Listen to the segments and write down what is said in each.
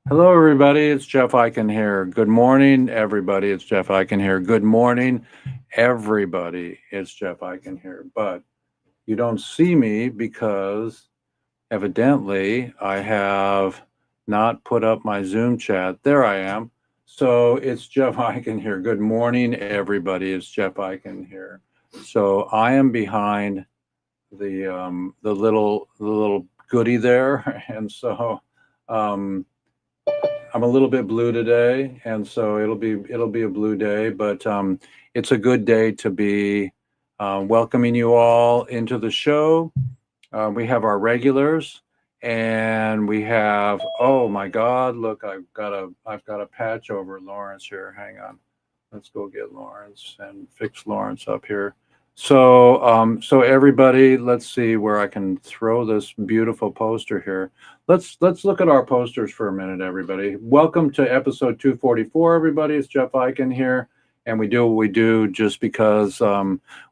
Hello, everybody. It's Jeff Eichen here. Good morning, everybody. It's Jeff Eichen here. Good morning, everybody. It's Jeff Eichen here. But you don't see me because evidently I have not put up my Zoom chat. There I am. So it's Jeff Eichen here. Good morning, everybody. It's Jeff Eichen here. So I am behind the little goodie there, and so. Um, I'm a little bit blue today, and so it'll be a blue day, but it's a good day to be welcoming you all into the show. We have our regulars, and we have, oh my God, look, I've got a patch over Lawrence here. Hang on, let's go get Lawrence and fix Lawrence up here. So everybody, let's see where I can throw this beautiful poster here. Let's look at our posters for a minute, everybody. Welcome to episode 244, everybody. It's Jeff Eichen here, and we do what we do just because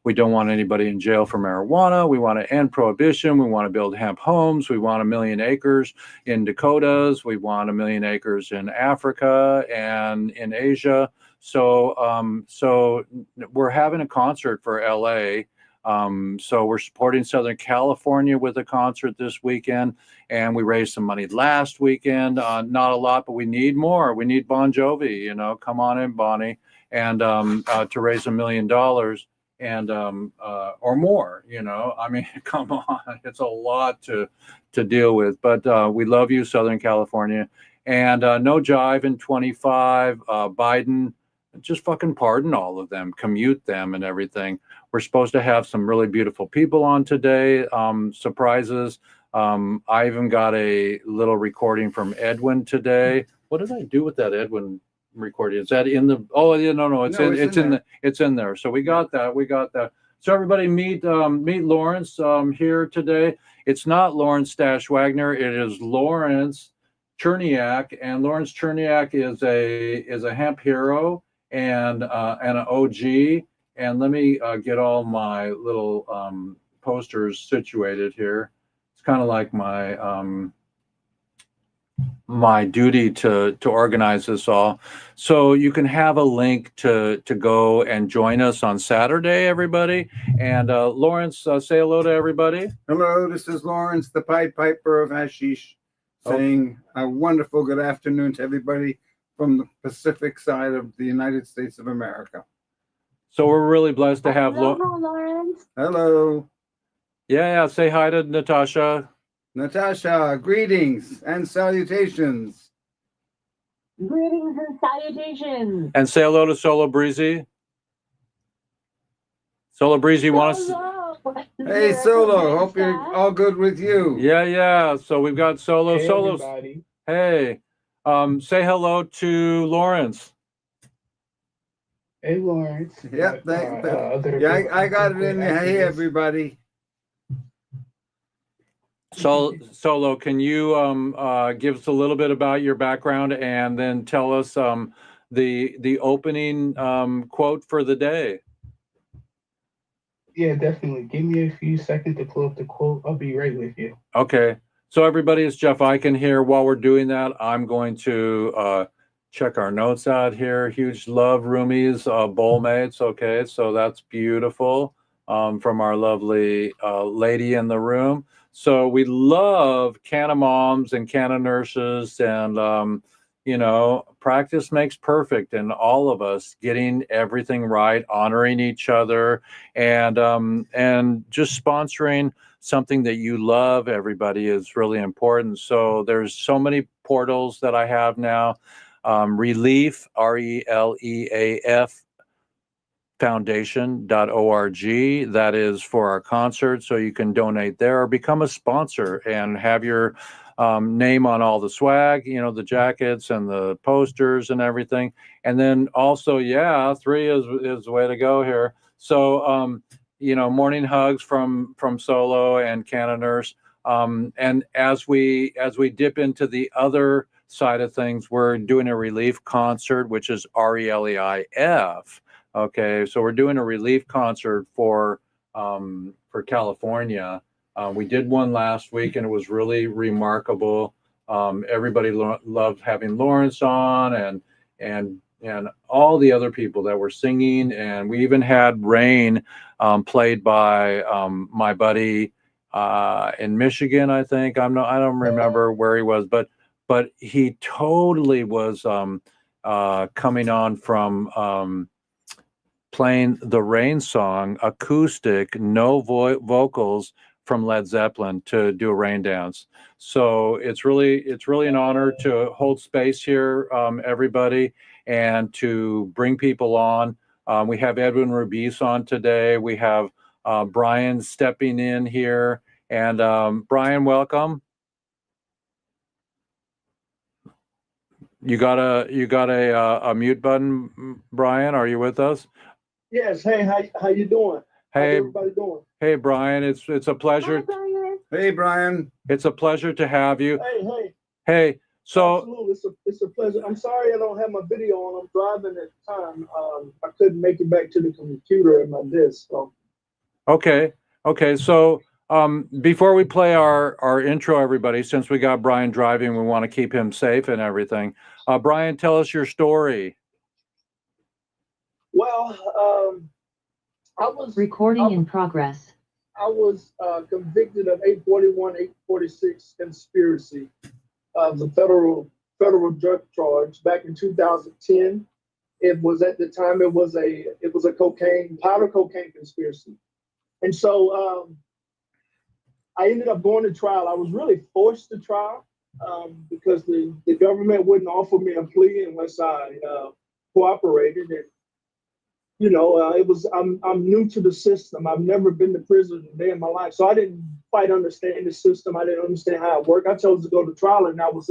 we don't want anybody in jail for marijuana. We want to end prohibition. We want to build hemp homes. We want 1 million acres in Dakotas. We want 1 million acres in Africa and in Asia. So we're having a concert for LA. So we're supporting Southern California with a concert this weekend, and we raised some money last weekend. Not a lot, but we need more. We need Bon Jovi. Come on in, Bonnie, and to raise $1 million and or more. I mean, come on, it's a lot to deal with. But we love you, Southern California, and no jive in 25. Biden, just fucking pardon all of them, commute them, and everything. We're supposed to have some really beautiful people on today. Surprises. I even got a little recording from Edwin today. What did I do with that Edwin recording? Is that in the? Oh yeah, no, it's No, in. It's in there. it's in there. So we got that. We got that. So everybody meet Lawrence here today. It's not Lawrence Stash Wagner. It is Lawrence Cherniak, and Lawrence Cherniak is a hemp hero and an OG. And let me get all my little posters situated here. It's kind of like my duty to organize this all. So you can have a link to go and join us on Saturday, everybody. And Lawrence, say hello to everybody. Hello, this is Lawrence, the Pied Piper of Hashish, saying a wonderful good afternoon to everybody from the Pacific side of the United States of America. So we're really blessed to have Hello, Lawrence. Hello, Yeah. Say hi to Natasha. Natasha. Greetings and salutations. Greetings and salutations. And say hello to Solo Breezy. Solo Breezy, you want to? Hello. Hey, Solo. Hope you're all good with you. Yeah. So we've got Solo. Hey, Solo's. everybody. Hey, say hello to Lawrence. Hey, Lawrence. Yep. Yeah, I got it in there. Hey, everybody. So, Solo, can you give us a little bit about your background and then tell us the opening quote for the day? Yeah, definitely. Give me a few seconds to pull up the quote. I'll be right with you. Okay. So, everybody, it's Jeff Eichen here. While we're doing that, I'm going to check our notes out here. Huge love, roomies, bowl mates. Okay, so that's beautiful from our lovely lady in the room. So we love Canna moms and Canna nurses, and practice makes perfect, and all of us getting everything right, honoring each other, and just sponsoring something that you love, everybody, is really important. So there's so many portals that I have now. Relief, RELEAF foundation.org. That is for our concert, so you can donate there or become a sponsor and have your name on all the swag, the jackets and the posters and everything. And then also, 3 is the way to go here. So morning hugs from Solo and Canna Nurse. And as we dip into the other side of things, we're doing a relief concert, which is RELEIF. Okay, so we're doing a relief concert for California. We did one last week, and it was really remarkable. Everybody loved having Lawrence on, and all the other people that were singing, and we even had Rain played by my buddy in Michigan, I think. I don't remember where he was, but he totally was coming on from playing the Rain song, acoustic, no vocals, from Led Zeppelin to do a rain dance. So it's really an honor to hold space here, everybody, and to bring people on. We have Edwin Rubiz on today. We have Brian stepping in here, and Brian, welcome. You got a mute button, Brian? Are you with us? Yes. Hey, how you doing? Hey, how's everybody doing? Hey, Brian. It's a pleasure. Hi, Brian. Hey, Brian. It's a pleasure to have you. Hey. Hey, so Absolutely, it's a pleasure. I'm sorry I don't have my video on. I'm driving at the time. I couldn't make it back to the computer at my desk. So. okay. So before we play our intro, everybody, since we got Brian driving, we want to keep him safe and everything. Brian, tell us your story. Well, I was Recording in progress. I was convicted of 841, 846 conspiracy of the federal drug charge back in 2010. It was at the time it was a powder cocaine conspiracy, and so I ended up going to trial. I was really forced to trial because the government wouldn't offer me a plea unless I cooperated. And I'm new to the system. I've never been to prison a day in my life, so I didn't quite understand the system. I didn't understand how it worked. I chose to go to trial, and I was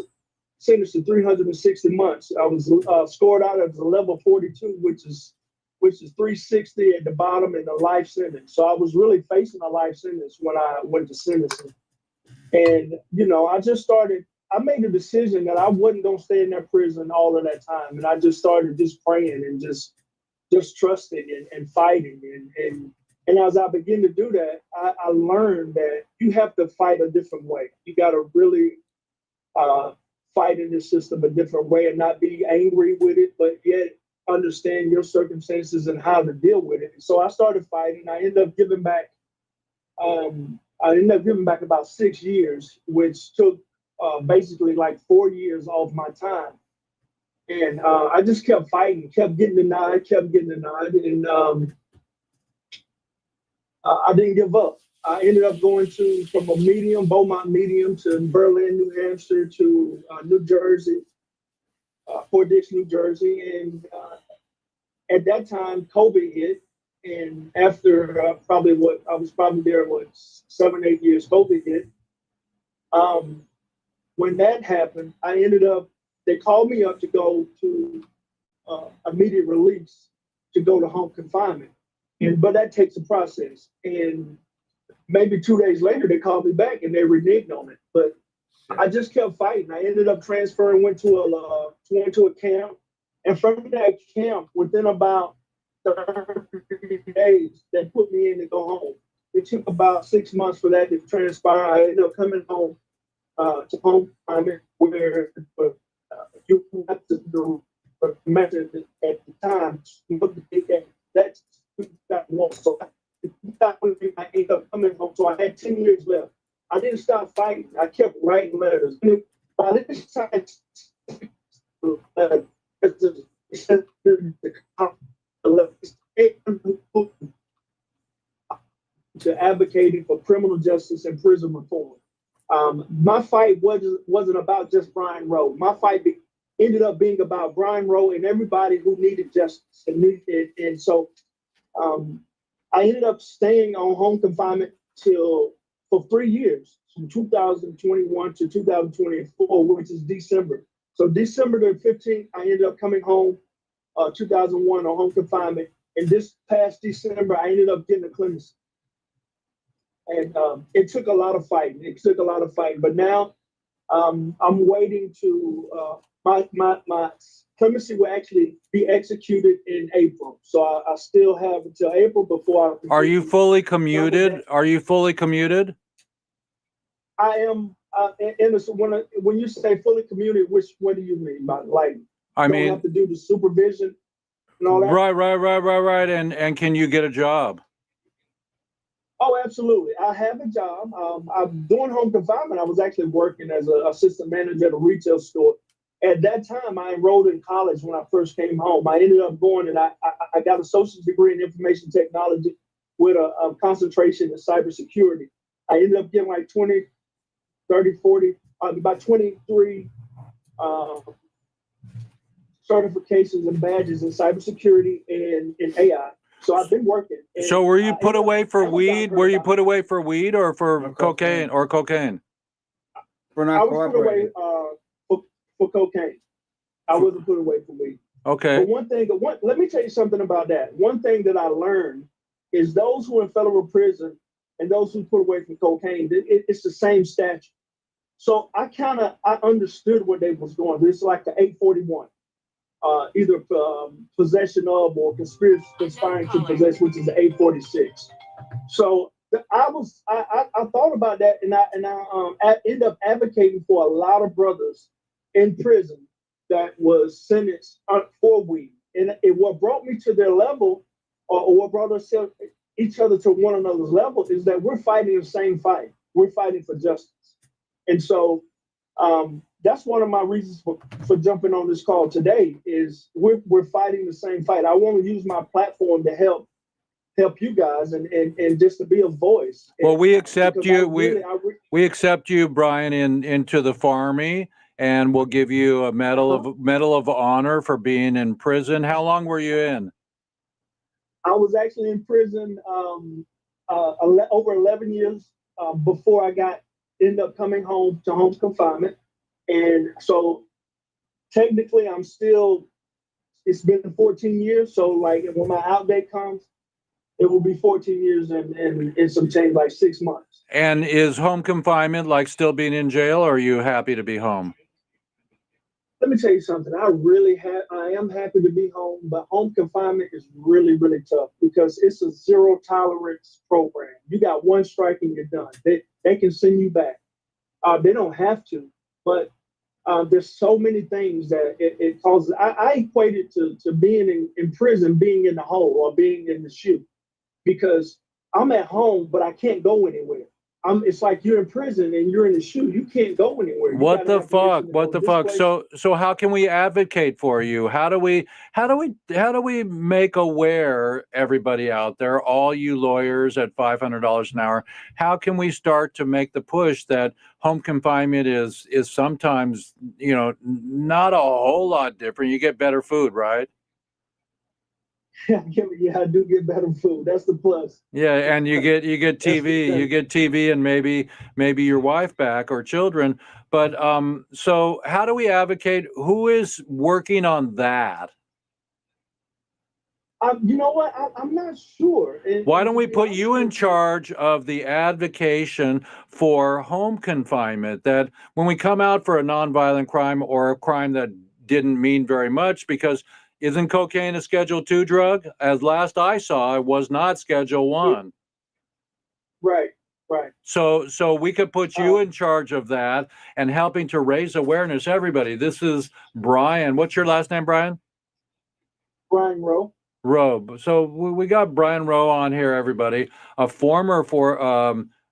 sentenced to 360 months. I was scored out as a level 42, which is 360 at the bottom in a life sentence. So I was really facing a life sentence when I went to sentencing. And I made a decision that I wasn't gonna stay in that prison all of that time, and I just started just praying and just trusting and fighting. And as I began to do that, I learned that you have to fight a different way. You got to really fight in this system a different way and not be angry with it, but yet understand your circumstances and how to deal with it. So I started fighting. I ended up giving back. About 6 years, which took basically like 4 years off my time. And I just kept fighting, kept getting denied, and I didn't give up. I ended up going from a medium, Beaumont medium, to Berlin, New Hampshire, to New Jersey, Fort Dix, New Jersey. And at that time, COVID hit. And after I was probably there, 7, 8 years, COVID hit. When that happened, they called me up to go to immediate release, to go to home confinement. But that takes a process. And maybe 2 days later, they called me back and they reneged on it. But I just kept fighting. I ended up transferring, went to a camp. And from that camp, within about 30 days, they put me in to go home. It took about 6 months for that to transpire. I ended up coming home to home confinement, where you have to do a method at the time. That's 2001. So I ended up coming home. So I had 10 years left. I didn't stop fighting. I kept writing letters. By this time, to advocating for criminal justice and prison reform. My fight wasn't about just Brian Rowe. My fight ended up being about Brian Rowe and everybody who needed justice. And so I ended up staying on home confinement for 3 years, from 2021 to 2024, which is December. So December the 15th, I ended up coming home, 2001 on home confinement. And this past December, I ended up getting a clemency. And it took a lot of fighting. But now I'm waiting to, my clemency will actually be executed in April. So I still have until April before I. Are you fully commuted? I When you say fully community, what do you mean by like? I Don't mean, have to do the supervision and all that. right. And can you get a job? Oh, absolutely. I have a job. I'm doing home confinement. I was actually working as an assistant manager at a retail store. At that time, I enrolled in college when I first came home. I ended up going and I got an associate's degree in information technology with a concentration in cybersecurity. I ended up getting like 20, 30, 40, about 23 certifications and badges in cybersecurity and in AI. So I've been working. So were you put away for Amazon weed? heard Were you about put away for weed or for No, cocaine or cocaine? For I not was put away cooperating. for cocaine. I wasn't put away for weed. Okay. But let me tell you something about that. One thing that I learned is those who are in federal prison and those who put away from cocaine, it's the same statute. So I understood what they was doing. It's like the 841, either possession of or conspiring to possess, which is the 846. So I thought about that, and I ended up advocating for a lot of brothers in prison that was sentenced for weed, and what brought me to their level, or what brought us each other to one another's level, is that we're fighting the same fight. We're fighting for justice, and so that's one of my reasons for jumping on this call today. Is we're fighting the same fight. I want to use my platform to help you guys and just to be a voice. Well, we accept Because you. We accept you, Brian, into the Farmy, and we'll give you a medal of honor for being in prison. How long were you in? I was actually in prison over 11 years before I ended up coming home to home confinement, and so technically it's been 14 years. So like when my out date comes, it will be 14 years and some change, like 6 months. And is home confinement like still being in jail, or are you happy to be home? Let me tell you something. I am happy to be home, but home confinement is really, really tough because it's a zero tolerance program. You got one strike and you're done. They can send you back. They don't have to, but there's so many things that it causes. I equate it to being in prison, being in the hole or being in the shoe, because I'm at home, but I can't go anywhere. It's like you're in prison and you're in the shoe. You can't go anywhere. What the fuck? What the fuck? So how can we advocate for you? How do we make aware everybody out there, all you lawyers at $500 an hour? How can we start to make the push that home confinement is sometimes, not a whole lot different. You get better food, right? Yeah, I do get better food. That's the plus. Yeah, and you get TV, you get TV, and maybe your wife back or children. But so how do we advocate? Who is working on that? You know what? I'm not sure. Why don't we put you in charge of the advocation for home confinement? That when we come out for a nonviolent crime or a crime that didn't mean very much, because isn't cocaine a Schedule II drug? As last I saw, it was not Schedule I. Right. So we could put you in charge of that and helping to raise awareness. Everybody, this is Brian. What's your last name, Brian? Brian Rowe. So we got Brian Rowe on here, everybody, a former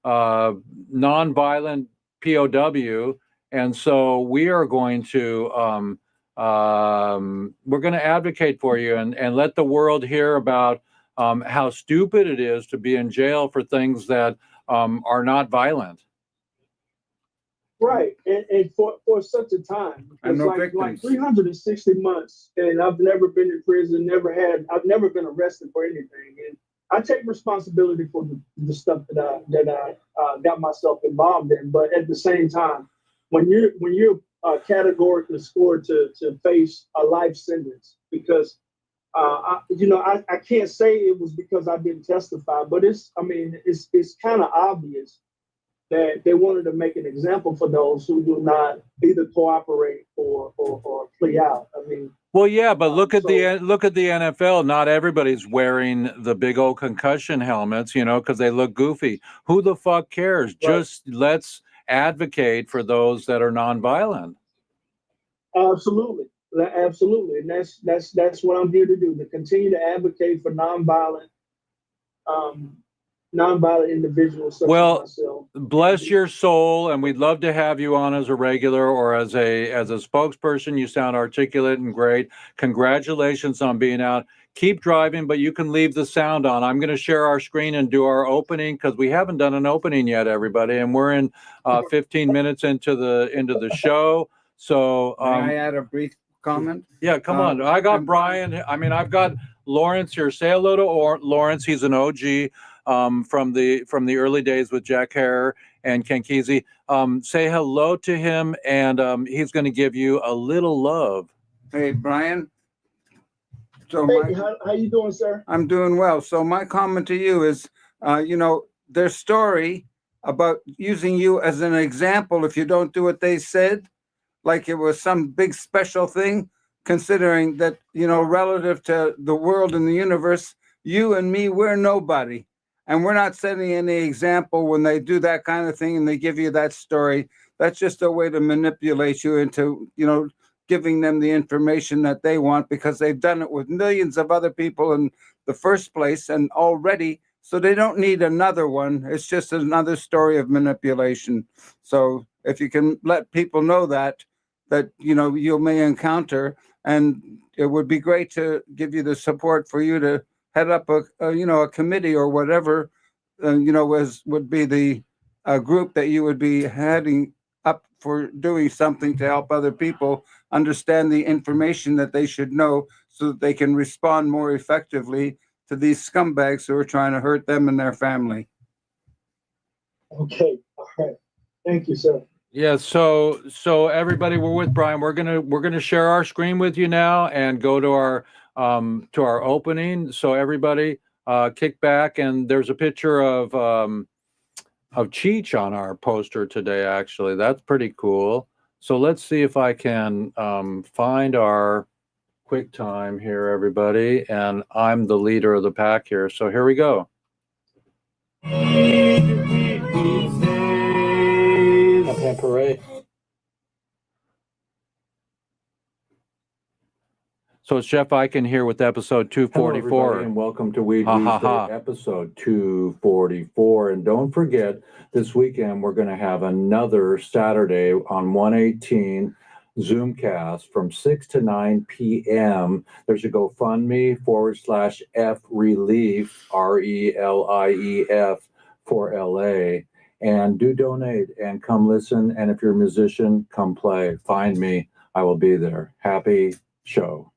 nonviolent POW. And so we are going to we're going to advocate for you and let the world hear about how stupid it is to be in jail for things that are not violent. Right, and for such a time, And no like victims. 360 months, and I've never been in prison, I've never been arrested for anything, and I take responsibility for the stuff that I got myself involved in. But at the same time, when you're categorically scored to face a life sentence, because I can't say it was because I didn't testify, but it's kind of obvious that they wanted to make an example for those who do not either cooperate or plea out. Well, yeah, but look at the NFL. Not everybody's wearing the big old concussion helmets, because they look goofy. Who the fuck cares? Right. Just let's advocate for those that are nonviolent. Absolutely. Absolutely. And that's what I'm here to do, to continue to advocate for um, nonviolent individuals such Well, as myself. bless your soul, and we'd love to have you on as a regular or as a spokesperson. You sound articulate and great. Congratulations on being out. Keep driving, but you can leave the sound on. I'm going to share our screen and do our opening because we haven't done an opening yet, everybody, and we're in 15 minutes into the show. So May I add a brief comment? yeah, come on. I got Brian. I mean, I've got Lawrence here. Say hello to Lawrence. He's an OG from the early days with Jack Hare and Ken Kesey. Say hello to him, and he's going to give you a little love. Hey, Brian. So Hey, how you doing, sir? I'm doing well. So my comment to you is, their story about using you as an example if you don't do what they said, like it was some big special thing, considering that, relative to the world and the universe, you and me, we're nobody. And we're not setting any example when they do that kind of thing and they give you that story. That's just a way to manipulate you into, giving them the information that they want, because they've done it with millions of other people in the first place and already, so they don't need another one. It's just another story of manipulation. So if you can let people know that you may encounter, and it would be great to give you the support for you to head up a committee or whatever, would be the group that you would be heading up for doing something to help other people understand the information that they should know so that they can respond more effectively to these scumbags who are trying to hurt them and their family. Okay. All right. Thank you, sir. Yeah, so everybody, we're with Brian. We're gonna share our screen with you now and go to our opening. So everybody, kick back, and there's a picture of Cheech on our poster today. Actually, that's pretty cool. So let's see if I can find our QuickTime here, everybody. And I'm the leader of the pack here. So here we go. Happy parade. So it's Jeff Eichen here with episode 244. Hello, and welcome to WEEDSDAYS episode 244. And don't forget, this weekend we're going to have another Saturday on 118 Zoomcast from 6 to 9 p.m. There's a GoFundMe /F Relief, RELIEF for LA. And do donate and come listen. And if you're a musician, come play. Find me. I will be there. Happy show.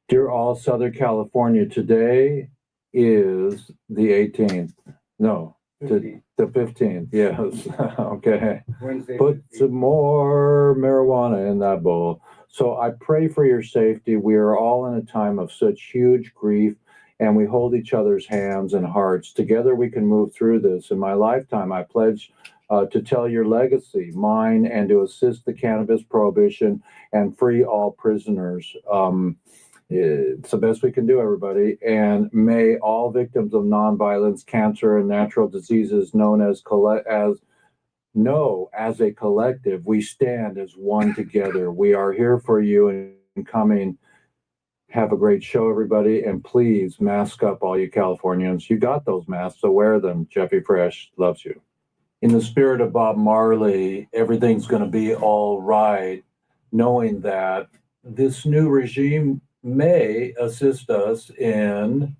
Dear all, Southern California, today is the 18th. No, the 15th. Yes. Okay. Wednesday. Put some more marijuana in that bowl. So I pray for your safety. We are all in a time of such huge grief, and we hold each other's hands and hearts. Together we can move through this. In my lifetime, I pledge to tell your legacy, mine, and to assist the cannabis prohibition and free all prisoners. It's the best we can do, everybody. And may all victims of nonviolence, cancer, and natural diseases known as a collective, we stand as one together. We are here for you and coming. Have a great show, everybody. And please mask up, all you Californians. You got those masks, so wear them. Jeffy Fresh loves you. In the spirit of Bob Marley, everything's going to be all right, knowing that this new regime may assist us in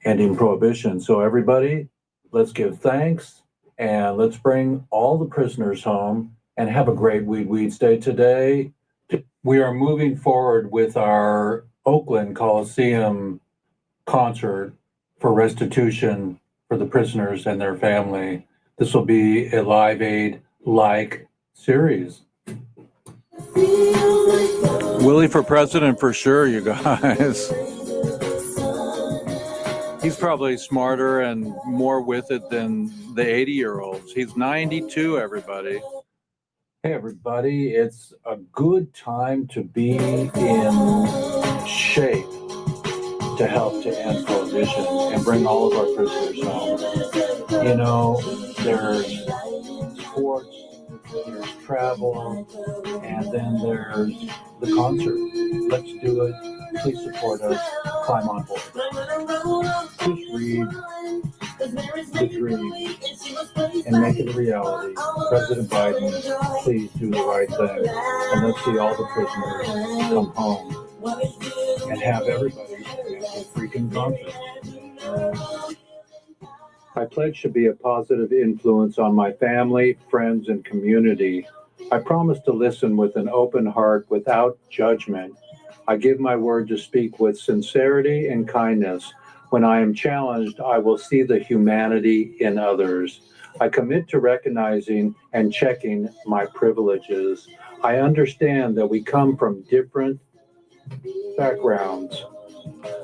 ending prohibition. So everybody, let's give thanks and let's bring all the prisoners home and have a great Weeds Day today. We are moving forward with our Oakland Coliseum concert for restitution for the prisoners and their family. This will be a Live Aid-like series. Willie for president for sure, you guys. He's probably smarter and more with it than the 80-year-olds. He's 92, everybody. Hey, everybody. It's a good time to be in shape to help to end prohibition and bring all of our prisoners home. You know, there's sports, there's travel, and then there's the concert. Let's do it. Please support us. Climb on board. Just read the dream and make it a reality. President Biden, please do the right thing. And let's see all the prisoners come home and have everybody at the freaking concert. I pledge to be a positive influence on my family, friends, and community. I promise to listen with an open heart without judgment. I give my word to speak with sincerity and kindness. When I am challenged, I will see the humanity in others. I commit to recognizing and checking my privileges. I understand that we come from different backgrounds.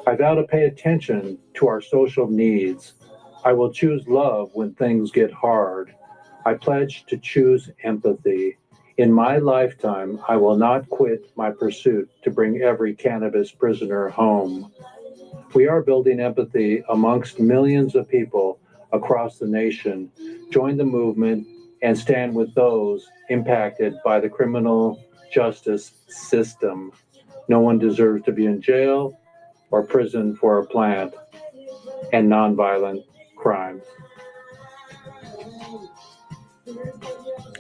I vow to pay attention to our social needs. I will choose love when things get hard. I pledge to choose empathy. In my lifetime, I will not quit my pursuit to bring every cannabis prisoner home. We are building empathy amongst millions of people across the nation. Join the movement and stand with those impacted by the criminal justice system. No one deserves to be in jail or prison for a plant and nonviolent crimes.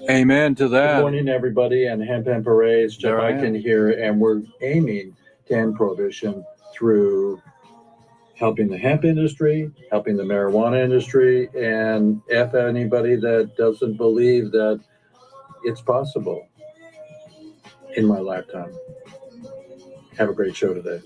Amen to that. Good morning, everybody, and Hemp and Parades. Jeff There I am. Eichen here, and we're aiming to end prohibition through helping the hemp industry, helping the marijuana industry, and F anybody that doesn't believe that it's possible in my lifetime. Have a great show today.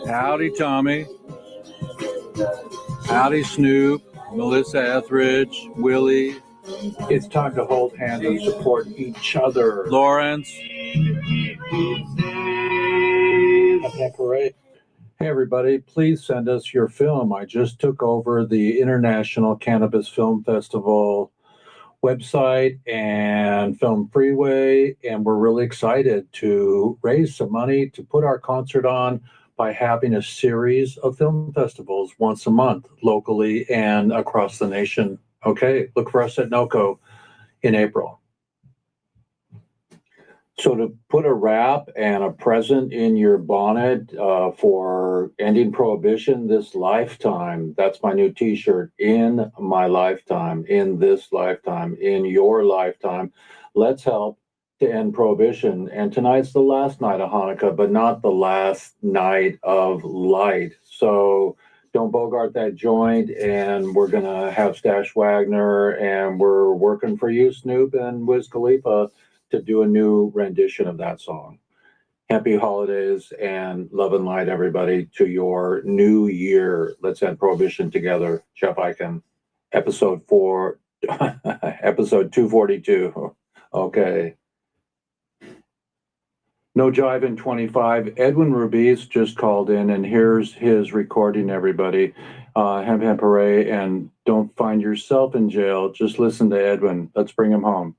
Howdy, Tommy. Howdy, Snoop, Melissa Etheridge, Willie, It's time to hold hands and support each other. Lawrence. Hemp Parade. Hey, everybody, please send us your film. I just took over the International Cannabis Film Festival website and Film Freeway, and we're really excited to raise some money to put our concert on by having a series of film festivals once a month, locally and across the nation. Okay, look for us at NOCO in April. So to put a wrap and a present in your bonnet for ending prohibition this lifetime, that's my new t-shirt, in my lifetime, in this lifetime, in your lifetime. Let's help to end prohibition. And tonight's the last night of Hanukkah, but not the last night of light. So don't bogart that joint, and we're gonna have Stash Wagner, and we're working for you, Snoop and Wiz Khalifa, to do a new rendition of that song. Happy holidays and love and light, everybody, to your new year. Let's end prohibition together. Jeff Eichen, episode 242. Okay. No Jive in 25. Edwin Rubiz just called in, and here's his recording, everybody. Hemp Hemp Hooray, and don't find yourself in jail. Just listen to Edwin. Let's bring him home.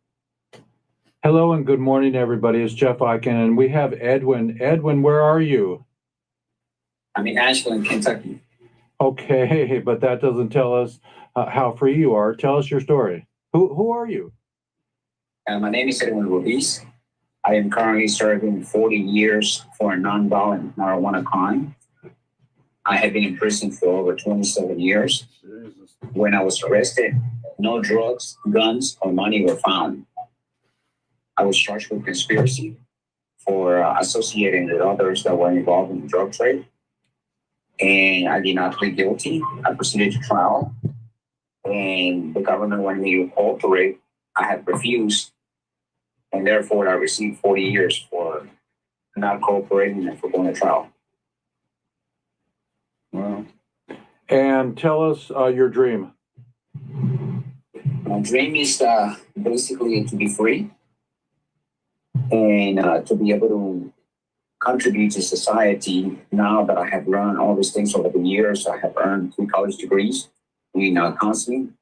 Hello and good morning, everybody. It's Jeff Eichen, and we have Edwin. Edwin, where are you? I'm in Ashland, Kentucky. Okay, but that doesn't tell us how free you are. Tell us your story. Who are you? My name is Edwin Rubiz. I am currently serving 40 years for a nonviolent marijuana crime. I have been in prison for over 27 years. When I was arrested, no drugs, guns, or money were found. I was charged with conspiracy for associating with others that were involved in the drug trade. And I did not plead guilty. I proceeded to trial. And the government wanted me to cooperate. I had refused. And therefore, I received 40 years for not cooperating and for going to trial. Wow. And tell us your dream. My dream is basically to be free and to be able to contribute to society. Now that I have learned all these things over the years, I have earned 3 college degrees in counseling,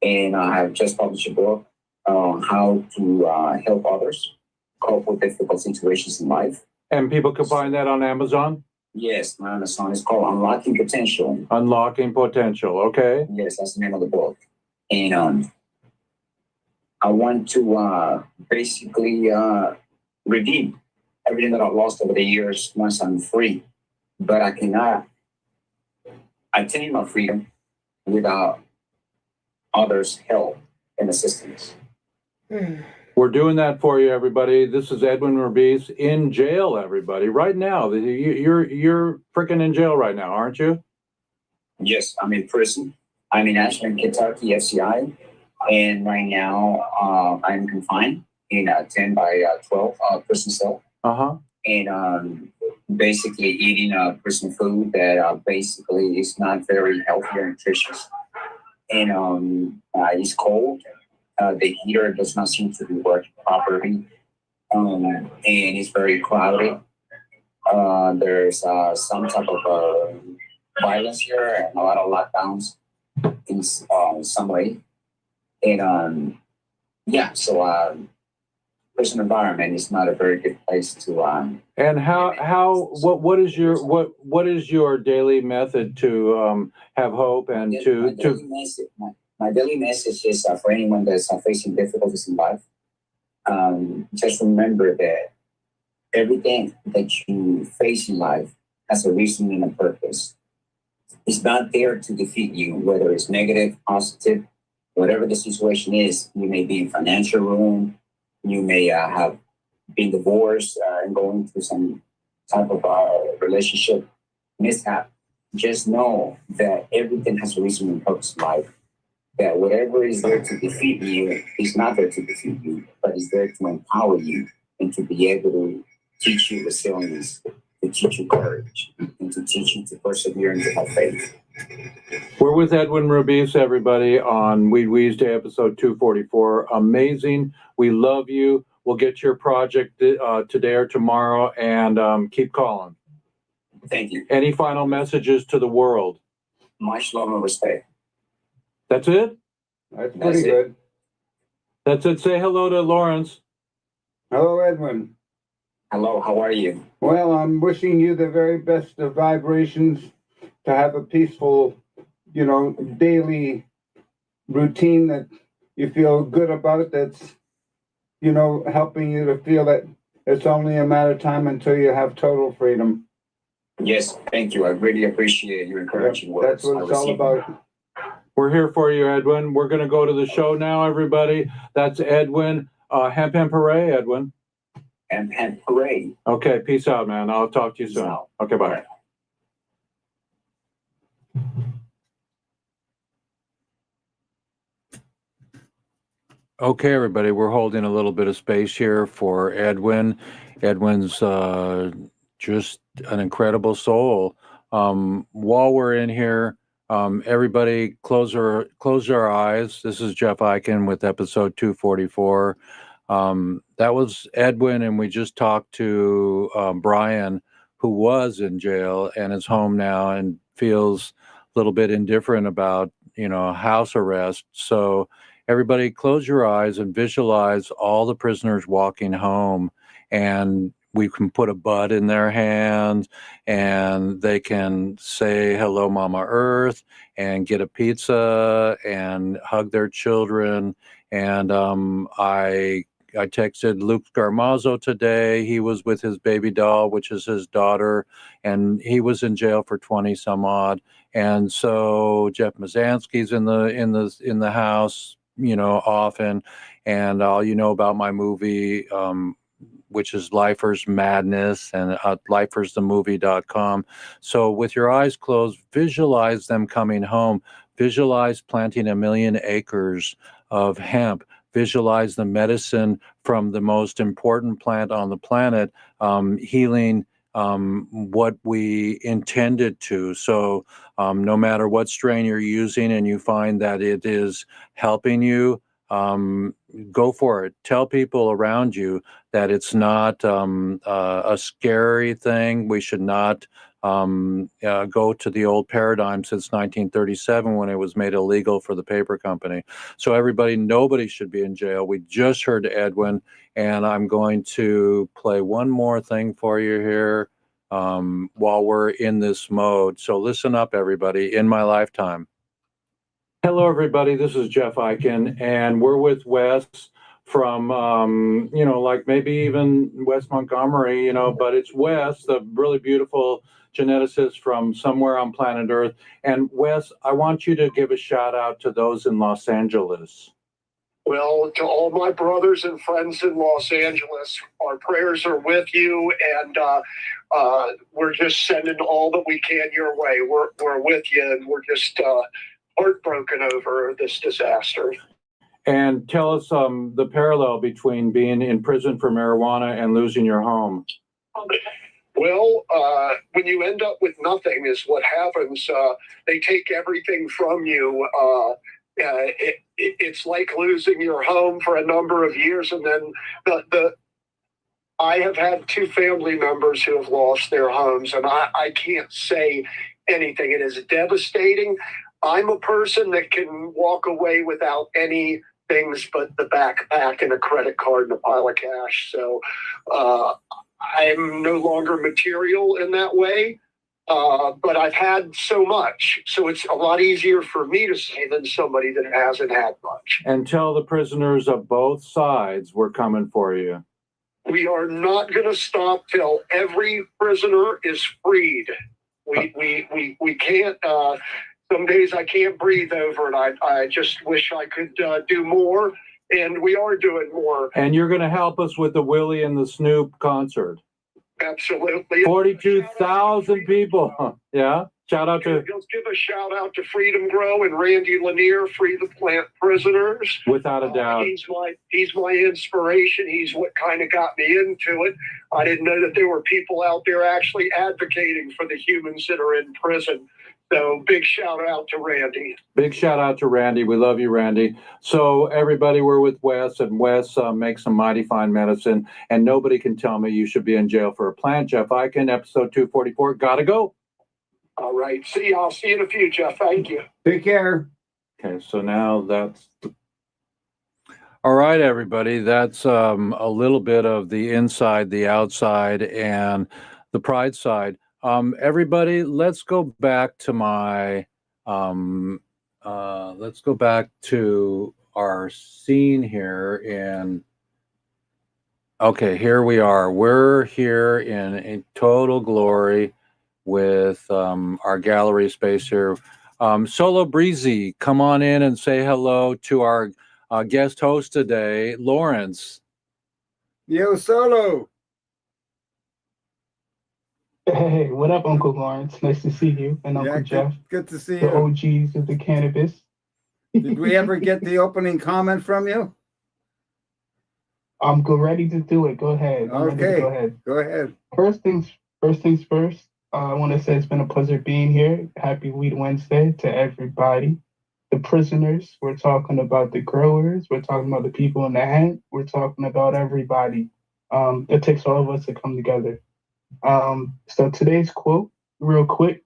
and I have just published a book on how to help others cope with difficult situations in life. And people can find that on Amazon? Yes, my Amazon is called Unlocking Potential. Unlocking Potential, okay. Yes, that's the name of the book. And I want to basically redeem everything that I've lost over the years once I'm free. But I cannot attain my freedom without others' help and assistance. We're doing that for you, everybody. This is Edwin Rubiz in jail, everybody. Right now, you're freaking in jail right now, aren't you? Yes, I'm in prison. I'm in Ashland, Kentucky, FCI. And right now, I'm confined in a 10 by 12 prison cell. Uh-huh. And basically eating prison food that basically is not very healthy or nutritious. And it's cold. The heater does not seem to be working properly. And it's very crowded. There's some type of violence here and a lot of lockdowns in some way. And so prison environment is not a very good place to And what is your daily method to have hope and my daily message is for anyone that's facing difficulties in life. Just remember that everything that you face in life has a reason and a purpose. It's not there to defeat you, whether it's negative, positive, whatever the situation is. You may be in financial ruin. You may have been divorced and going through some type of relationship mishap. Just know that everything has a reason and purpose in life. That whatever is there to defeat you is not there to defeat you, but is there to empower you and to be able to teach you resilience, to teach you courage, and to teach you to persevere and to have faith. We're with Edwin Rubiz, everybody, on WEEDSDAYS episode 244. Amazing. We love you. We'll get your project today or tomorrow, and keep calling. Thank you. Any final messages to the world? Much love and respect. That's it? That's pretty good. That's it. Say hello to Lawrence. Hello, Edwin. Hello, how are you? Well, I'm wishing you the very best of vibrations to have a peaceful, daily routine that you feel good about, that's, helping you to feel that it's only a matter of time until you have total freedom. Yes, thank you. I really appreciate your encouraging words. That's what it's all about. We're here for you, Edwin. We're going to go to the show now, everybody. That's Edwin. Hemp Hooray, Edwin. Hemp Hooray. Okay, peace out, man. I'll talk to you soon. Okay, bye. Okay, everybody, we're holding a little bit of space here for Edwin. Edwin's just an incredible soul. While we're in here, everybody close our eyes. This is Jeff Eichen with episode 244. That was Edwin, and we just talked to Brian, who was in jail and is home now and feels a little bit indifferent about, house arrest. So everybody close your eyes and visualize all the prisoners walking home, and we can put a bud in their hands and they can say hello Mama Earth and get a pizza and hug their children. And I texted Luke Garmazzo today. He was with his baby doll, which is his daughter, and he was in jail for 20 some odd. And so Jeff Mazansky's in the house, often, and all about my movie, which is Lifers Madness, and lifersthemovie.com. So with your eyes closed, visualize them coming home. Visualize planting 1 million acres of hemp. Visualize the medicine from the most important plant on the planet, healing what we intended to. So no matter what strain you're using and you find that it is helping you, go for it. Tell people around you that it's not a scary thing. We should not go to the old paradigm since 1937 when it was made illegal for the paper company. So nobody should be in jail. We just heard Edwin, and I'm going to play one more thing for you here while we're in this mode. So listen up, everybody. In My Lifetime. Hello, everybody. This is Jeff Eichen, and we're with Wes from, like maybe even West Montgomery, but it's Wes, the really beautiful geneticist from somewhere on planet Earth. And Wes, I want you to give a shout out to those in Los Angeles. Well, to all my brothers and friends in Los Angeles, our prayers are with you, and we're just sending all that we can your way. We're with you, and we're just heartbroken over this disaster. And tell us the parallel between being in prison for marijuana and losing your home. Well, when you end up with nothing is what happens. They take everything from you. It's like losing your home for a number of years. And then I have had 2 family members who have lost their homes, and I can't say anything. It is devastating. I'm a person that can walk away without any things but the backpack and a credit card and a pile of cash. So I'm no longer material in that way, but I've had so much. So it's a lot easier for me to say than somebody that hasn't had much. And tell the prisoners of both sides we're coming for you. We are not going to stop till every prisoner is freed. We can't. Some days I can't breathe over it. I just wish I could do more, and we are doing more. And you're going to help us with the Willie and the Snoop concert. Absolutely. 42,000 people. Yeah. Shout out to. Let's give a shout out to Freedom Grow and Randy Lanier, Free the Plant Prisoners. Without a doubt. He's my inspiration. He's what kind of got me into it. I didn't know that there were people out there actually advocating for the humans that are in prison. So big shout out to Randy. Big shout out to Randy. We love you, Randy. So everybody, we're with Wes, and Wes makes some mighty fine medicine, and nobody can tell me you should be in jail for a plant. Jeff Eichen, episode 244. Gotta go. All right. See you. I'll see you in a few, Jeff. Thank you. Take care. Okay, so now that's... All right, everybody. That's a little bit of the inside, the outside, and the pride side. Everybody, let's go back to let's go back to our scene here okay, here we are. We're here in total glory with our gallery space here. Solo Breezy, come on in and say hello to our guest host today, Lawrence. Yo, Solo. Hey, what up, Uncle Lawrence? Nice to see you. And Uncle Jeff, Good to see the you. OGs of the cannabis. Did we ever get the opening comment from you? I'm ready to do it. Go ahead. I'm ready to Okay. go ahead. Go ahead. First things first. I want to say it's been a pleasure being here. Happy Weed Wednesday to everybody. The prisoners, we're talking about the growers, we're talking about the people in the hemp, we're talking about everybody. It takes all of us to come together. So today's quote, real quick,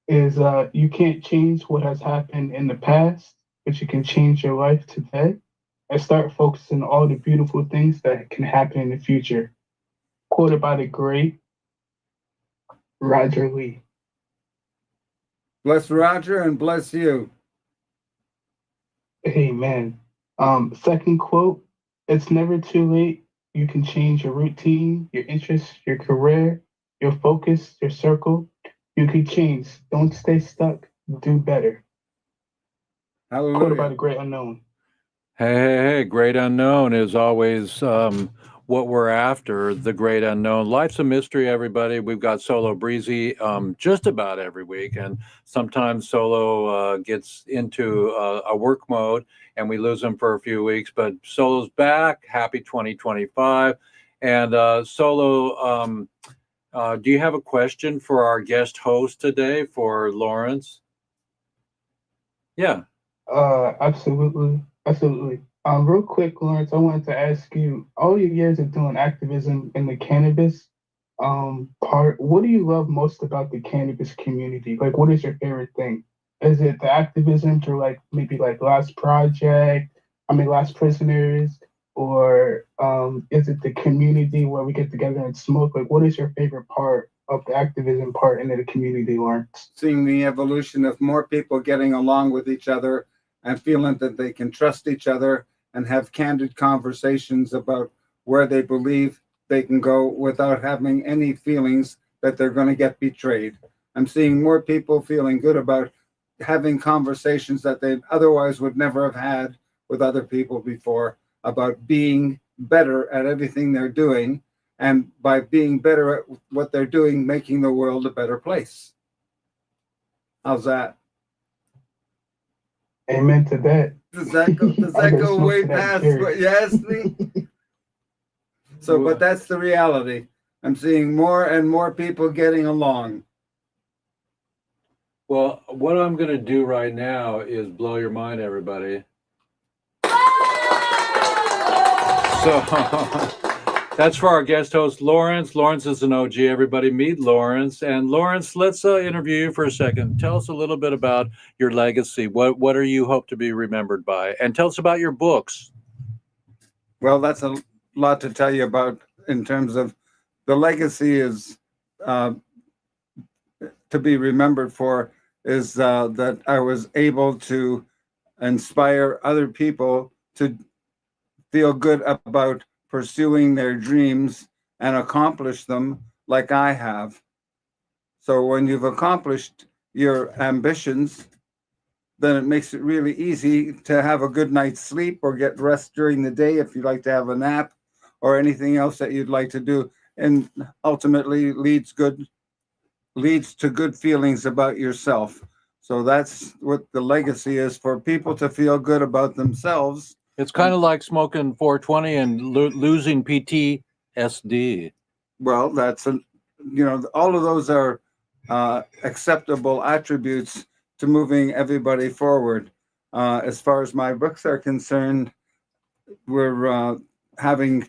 is you can't change what has happened in the past, but you can change your life today and start focusing on all the beautiful things that can happen in the future. Quoted by the great Roger Lee. Bless Roger and bless you. Amen. Second quote, it's never too late. You can change your routine, your interests, your career, your focus, your circle. You can change. Don't stay stuck. Do better. Quoted by Hallelujah. the great unknown. Hey, great unknown is always what we're after, the great unknown. Life's a mystery, everybody. We've got Solo Breezy just about every week, and sometimes Solo gets into a work mode and we lose him for a few weeks, but Solo's back. Happy 2025. And Solo, do you have a question for our guest host today, for Lawrence? Yeah. Absolutely, absolutely. Real quick, Lawrence, I wanted to ask you, all your years of doing activism in the cannabis part, what do you love most about the cannabis community? Like, what is your favorite thing? Is it the activism through like maybe like Last Prisoners, or is it the community where we get together and smoke? Like, what is your favorite part of the activism part in the community, Lawrence? Seeing the evolution of more people getting along with each other and feeling that they can trust each other and have candid conversations about where they believe they can go without having any feelings that they're going to get betrayed. I'm seeing more people feeling good about having conversations that they otherwise would never have had with other people before, about being better at everything they're doing, and by being better at what they're doing, making the world a better place. How's that? Amen to that. Does that go way past what you asked me? So, but that's the reality. I'm seeing more and more people getting along. Well, what I'm going to do right now is blow your mind, everybody. So that's for our guest host, Lawrence. Lawrence is an OG. Everybody meet Lawrence. And Lawrence, let's interview you for a second. Tell us a little bit about your legacy. What are you hope to be remembered by? And tell us about your books. Well, that's a lot to tell you about in terms of the legacy is to be remembered for is that I was able to inspire other people to feel good about pursuing their dreams and accomplish them like I have. So when you've accomplished your ambitions, then it makes it really easy to have a good night's sleep or get rest during the day if you'd like to have a nap or anything else that you'd like to do, and ultimately leads to good feelings about yourself. So that's what the legacy is, for people to feel good about themselves. It's kind of like smoking 420 and losing PTSD. Well, that's all of those are acceptable attributes to moving everybody forward. As far as my books are concerned, we're having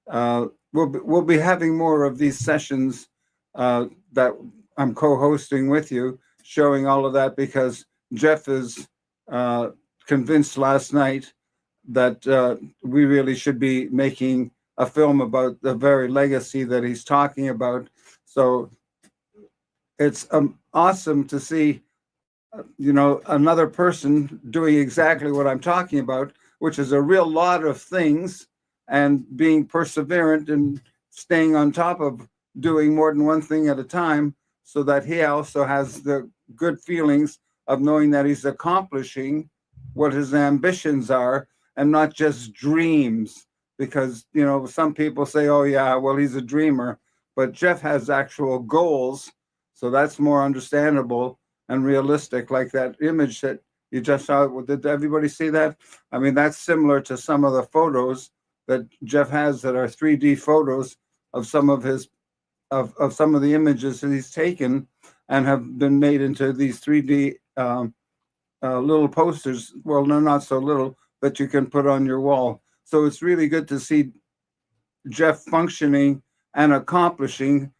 we'll be having more of these sessions that I'm co-hosting with you, showing all of that, because Jeff is convinced last night that we really should be making a film about the very legacy that he's talking about. So it's awesome to see, another person doing exactly what I'm talking about, which is a real lot of things, and being perseverant and staying on top of doing more than one thing at a time, so that he also has the good feelings of knowing that he's accomplishing what his ambitions are, and not just dreams. Because, some people say, oh yeah, well, he's a dreamer, but Jeff has actual goals. So that's more understandable and realistic, like that image that you just saw. Did everybody see that? I mean, that's similar to some of the photos that Jeff has that are 3D photos of some of his of some of the images that he's taken and have been made into these 3D little posters. Well, no, not so little, that you can put on your wall. So it's really good to see Jeff functioning and accomplishing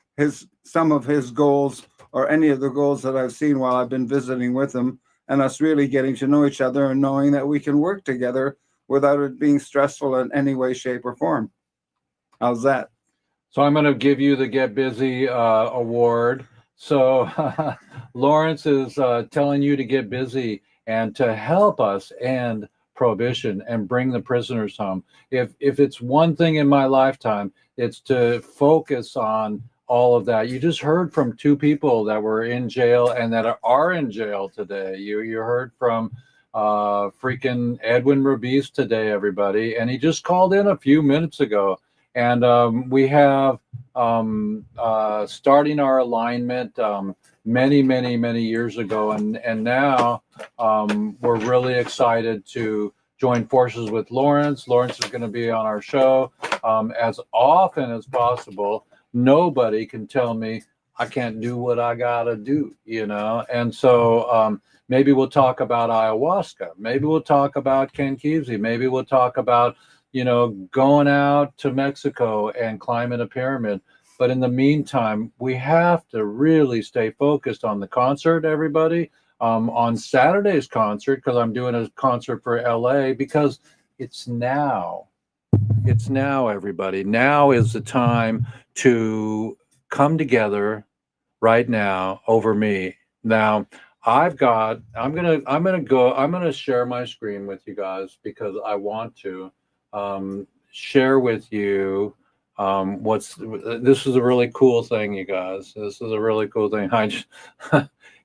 some of his goals, or any of the goals that I've seen while I've been visiting with him, and us really getting to know each other and knowing that we can work together without it being stressful in any way, shape, or form. How's that? So I'm going to give you the Get Busy award. So Lawrence is telling you to get busy and to help us end prohibition and bring the prisoners home. If it's one thing in my lifetime, it's to focus on all of that. You just heard from two people that were in jail and that are in jail today. You heard from freaking Edwin Rabiz today, everybody. And he just called in a few minutes ago. And we have starting our alignment many, many, many years ago. And now we're really excited to join forces with Lawrence. Lawrence is going to be on our show as often as possible. Nobody can tell me I can't do what I got to do, you know? And so maybe we'll talk about ayahuasca. Maybe we'll talk about Ken Kesey. Maybe we'll talk about, you know, going out to Mexico and climbing a pyramid. But in the meantime, we have to really stay focused on the concert, everybody. On Saturday's concert, because I'm doing a concert for LA, because it's now. It's now, everybody. Now is the time to come together right now over me. Now, I'm gonna share my screen with you guys because I want to share with you this is a really cool thing, you guys. This is a really cool thing.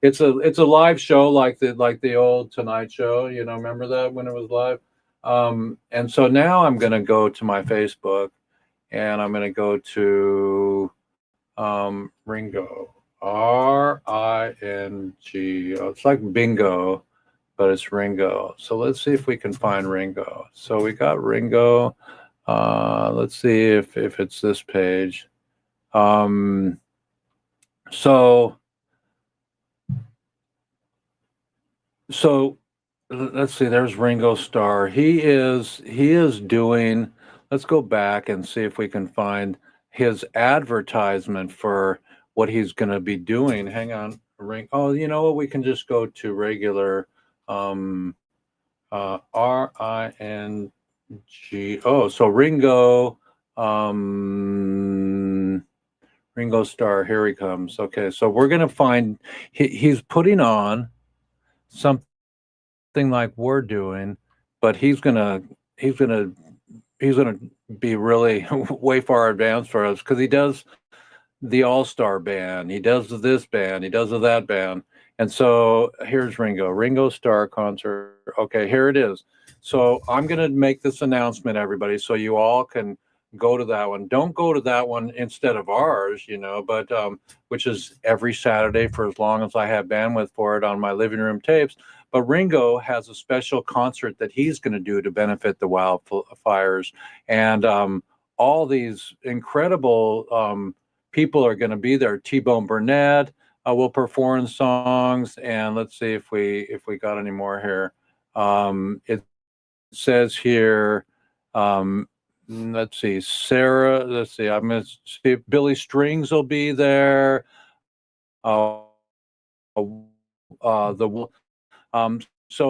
It's a live show like the old Tonight Show, you know, remember that when it was live? And so now I'm gonna go to my Facebook and I'm gonna go to Ringo. Ring. It's like bingo, but it's Ringo. So let's see if we can find Ringo. So we got Ringo. Let's see if it's this page. So let's see. There's Ringo Starr. He is doing. Let's go back and see if we can find his advertisement for what he's going to be doing. Hang on. Oh, you know what? We can just go to regular RING. Oh, so Ringo Ringo Starr. Here he comes. Okay, so we're going to find he's putting on something like we're doing, but he's gonna be really way far advanced for us because he does the All-Star band, he does this band, he does that band. And so here's Ringo Starr concert. Okay, here it is. So I'm going to make this announcement, everybody, so you all can go to that one. Don't go to that one instead of ours, you know, but which is every Saturday for as long as I have bandwidth for it on my living room tapes. But Ringo has a special concert that he's going to do to benefit the wildfires. And all these incredible people are going to be there. T-Bone Burnett will perform songs, and let's see if we got any more here. It says here, let's see, Sarah. Let's see. I'm going to see if Billy Strings will be there. So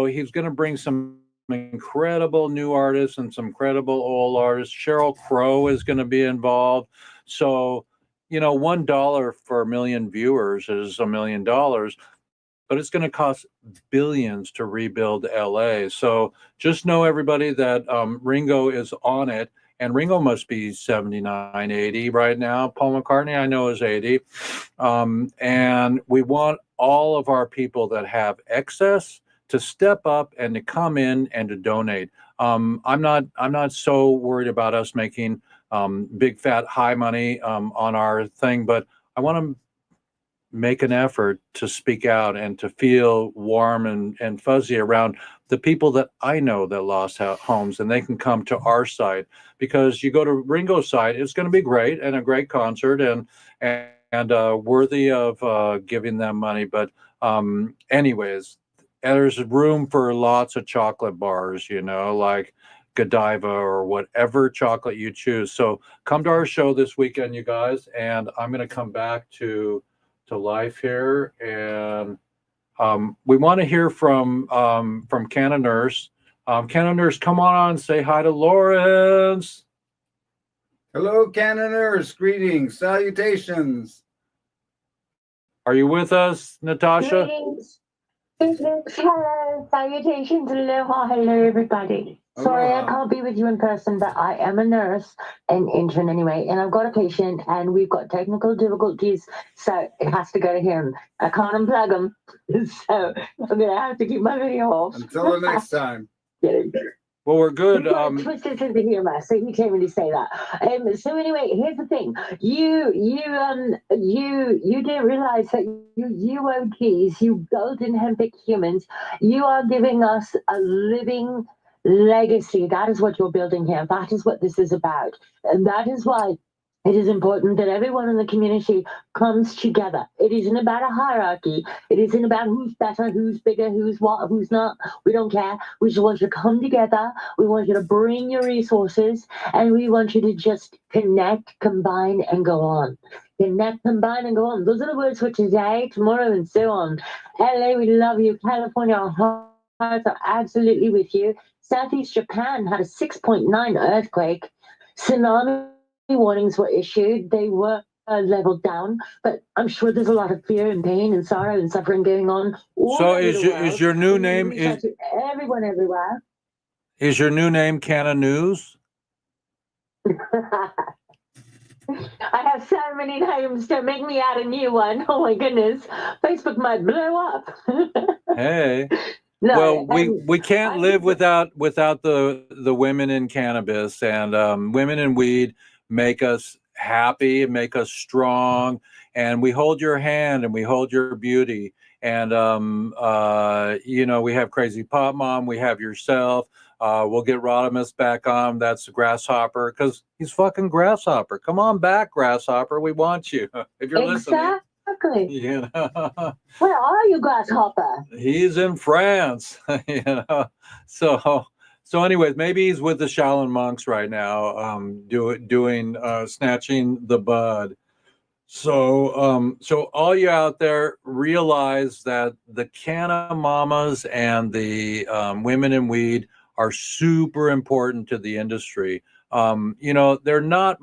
he's going to bring some incredible new artists and some incredible old artists. Sheryl Crow is going to be involved. So, you know, $1 for a million viewers is $1 million, but it's going to cost billions to rebuild LA. So just know, everybody, that Ringo is on it. And Ringo must be 79, 80 right now. Paul McCartney, I know, is 80. And we want all of our people that have excess to step up and to come in and to donate. I'm not so worried about us making big fat high money on our thing, but I want to make an effort to speak out and to feel warm and fuzzy around the people that I know that lost homes, and they can come to our site, because you go to Ringo's site, it's going to be great and a great concert and worthy of giving them money. But anyways, there's room for lots of chocolate bars, you know, like Godiva or whatever chocolate you choose. So come to our show this weekend, you guys, and I'm going to come back to life here, and we want to hear from Canna Nurse. Canna Nurse, come on, say hi to Lawrence. Hello, Canna Nurse. Greetings, salutations. Are you with us, Natasha? Greetings. Hello, salutations, aloha, hello, everybody. Sorry, I Aloha. can't be with you in person, but I am a nurse and intern anyway, and I've got a patient, and we've got technical difficulties, so it has to go to him. I can't unplug him, so I'm gonna have to keep my video off. Until the next time. Kidding. Well, we're good. He's got a twisted sense of humor, so he can't really say that. So anyway, here's the thing: you didn't realize that you OGs, you golden hempic humans, you are giving us a living legacy. That is what you're building here. That is what this is about, and that is why it is important that everyone in the community comes together. It isn't about a hierarchy. It isn't about who's better, who's bigger, who's what, who's not. We don't care. We just want you to come together. We want you to bring your resources, and we want you to just connect, combine, and go on. Connect, combine, and go on. Those are the words for today, tomorrow, and so on. LA, we love you. California, our hearts are absolutely with you. Southeast Japan had a 6.9 earthquake. Tsunami warnings were issued. They were leveled down, but I'm sure there's a lot of fear and pain and sorrow and suffering going on. So is your new name is everyone everywhere? Is your new name Canna News? I have so many names. Don't make me add a new one. Oh my goodness, Facebook might blow up. Hey. No, well, we can't live without the women in cannabis, and women in weed make us happy, make us strong, and we hold your hand and we hold your beauty. And you know, we have Crazy Pop Mom, we have yourself. We'll get Rodimus back on. That's Grasshopper, because he's fucking Grasshopper. Come on back, Grasshopper. We want you if you're listening. Exactly. You know? Where are you, Grasshopper? He's in France. You know? So anyways, maybe he's with the Shaolin monks right now, doing snatching the bud. So all you out there, realize that the Canna mamas and the women in weed are super important to the industry. You know, they're not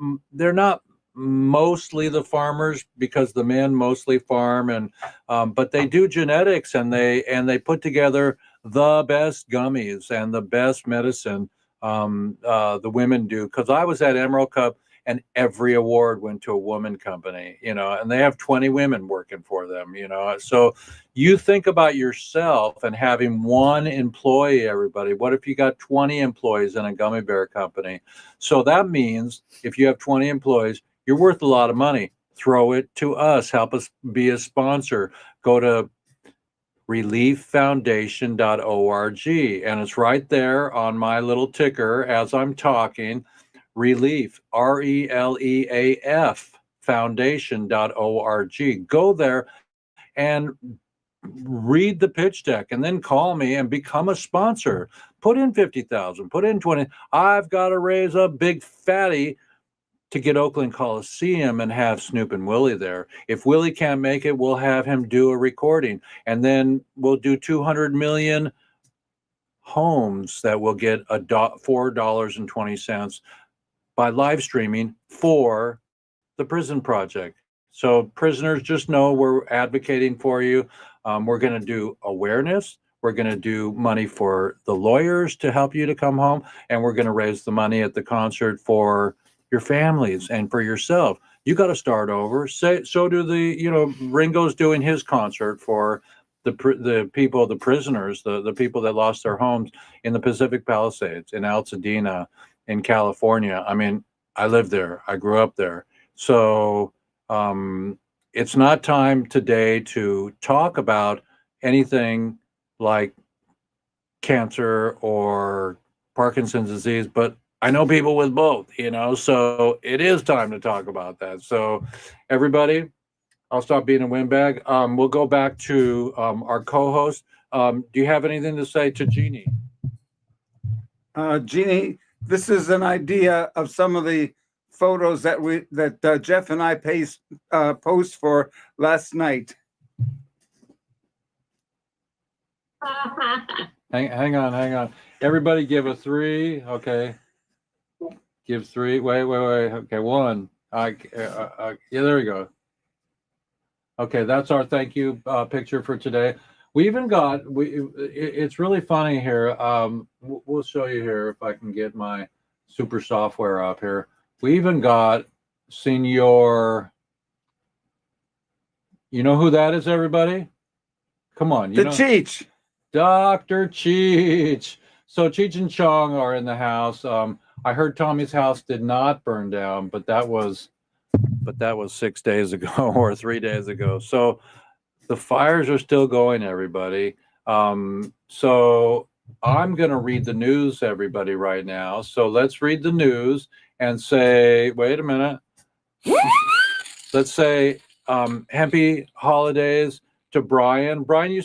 mostly the farmers, because the men mostly farm, and but they do genetics, and they put together the best gummies and the best medicine. The women do, because I was at Emerald Cup, and every award went to a woman company, you know, and they have 20 women working for them, you know. So you think about yourself and having one employee, everybody. What if you got 20 employees in a gummy bear company? So that means if you have 20 employees, you're worth a lot of money. Throw it to us. Help us be a sponsor. Go to relieffoundation.org, and it's right there on my little ticker as I'm talking. Relief, RELEAF, foundation.org. Go there and read the pitch deck, and then call me and become a sponsor. Put in 50,000, put in 20. I've got to raise a big fatty to get Oakland Coliseum and have Snoop and Willie there. If Willie can't make it, we'll have him do a recording, and then we'll do 200 million homes that will get $4.20 by live streaming for the prison project. So prisoners, just know we're advocating for you. We're going to do awareness. We're going to do money for the lawyers to help you to come home, and we're going to raise the money at the concert for your families and for yourself. You got to start over. So do Ringo's doing his concert for the people, the prisoners, the people that lost their homes in the Pacific Palisades, in Altadena, in California. I mean, I lived there. I grew up there. So it's not time today to talk about anything like cancer or Parkinson's disease, but I know people with both, you know, so it is time to talk about that. So everybody, I'll stop being a windbag. We'll go back to our co-host. Do you have anything to say to Jeannie? Jeannie, this is an idea of some of the photos that Jeff and I post for last night. Hang on. Everybody give a 3. Okay. Give 3. Wait. Okay, 1. Yeah, there we go. Okay, that's our thank you picture for today. We even got it's really funny here. We'll show you here if I can get my super software up here. We even got Senor. You know who that is, everybody? Come on, you The know Cheech. Dr. Cheech. So Cheech and Chong are in the house. I heard Tommy's house did not burn down, but that was 6 days ago or 3 days ago. So the fires are still going, everybody. So I'm going to read the news, everybody, right now. So let's read the news and say, wait a minute. Let's say happy holidays to Brian. Brian, you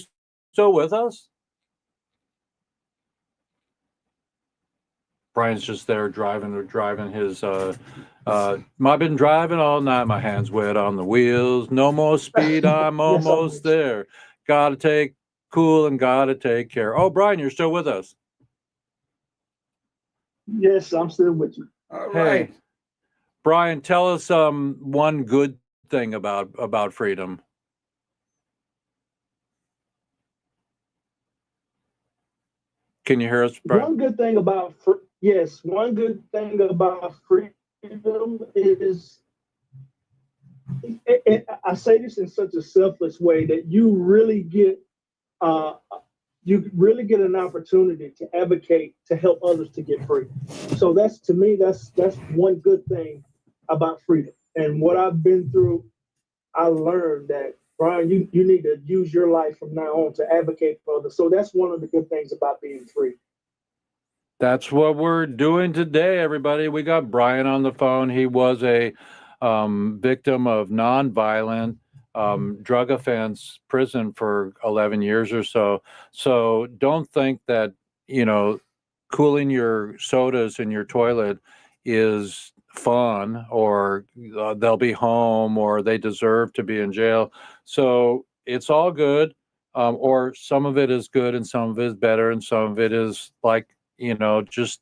still with us? Brian's just there driving his I've been driving all night, my hands wet on the wheels, no more speed, I'm Yes, I'm almost with you. there. Gotta take cool and gotta take care. Oh, Brian, you're still with us. Yes, I'm still with you. All Hey, right. Brian, tell us one good thing about freedom. Can you hear us, Brian? One good thing about one good thing about freedom is, I say this in such a selfless way, that you really get an opportunity to advocate to help others to get free. So that's, to me, that's one good thing about freedom. And what I've been through, I learned that, Brian, you need to use your life from now on to advocate for others. So that's one of the good things about being free. That's what we're doing today, everybody. We got Brian on the phone. He was a victim of nonviolent drug offense prison for 11 years or so. So don't think that, cooling your sodas in your toilet is fun, or they'll be home, or they deserve to be in jail. So it's all good. Or some of it is good and some of it is better and some of it is like, just